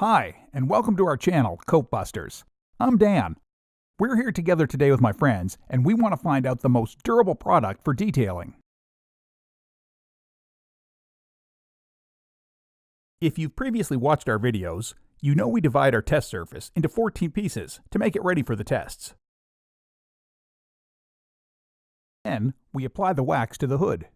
Hi, and welcome to our channel, Coatbusters. I'm Dan. We're here together today with my friends, and we want to find out the most durable product for detailing. If you've previously watched our videos, you know we divide our test surface into 14 pieces to make it ready for the tests. Then, we apply the wax to the hood.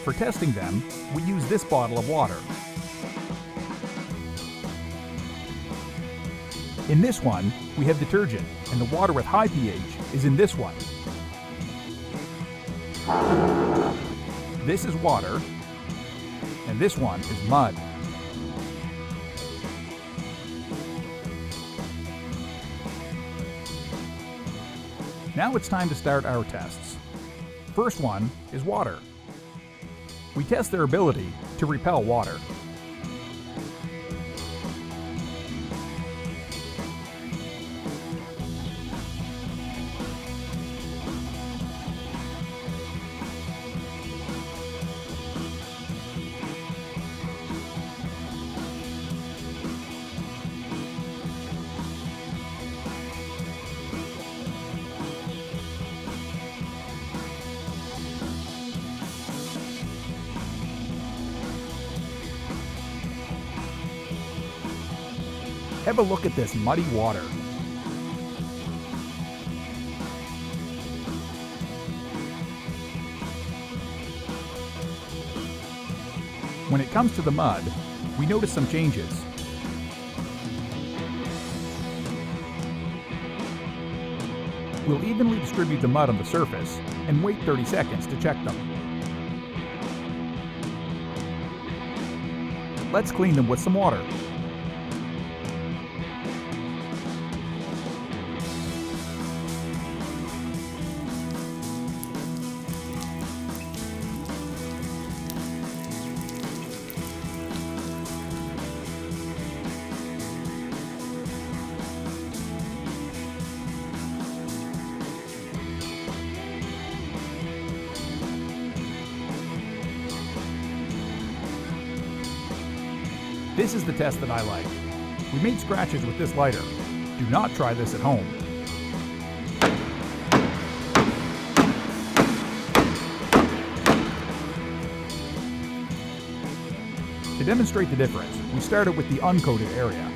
For testing them, we use this bottle of water. In this one, we have detergent, and the water with high pH is in this one. This is water, and this one is mud. Now it's time to start our tests. First one is water. We test their ability to repel water. Have a look at this muddy water. When it comes to the mud, we notice some changes. We'll evenly distribute the mud on the surface and wait 30 seconds to check them. Let's clean them with some water. This is the test that I like. We made scratches with this lighter. Do not try this at home. To demonstrate the difference, we started with the uncoated area.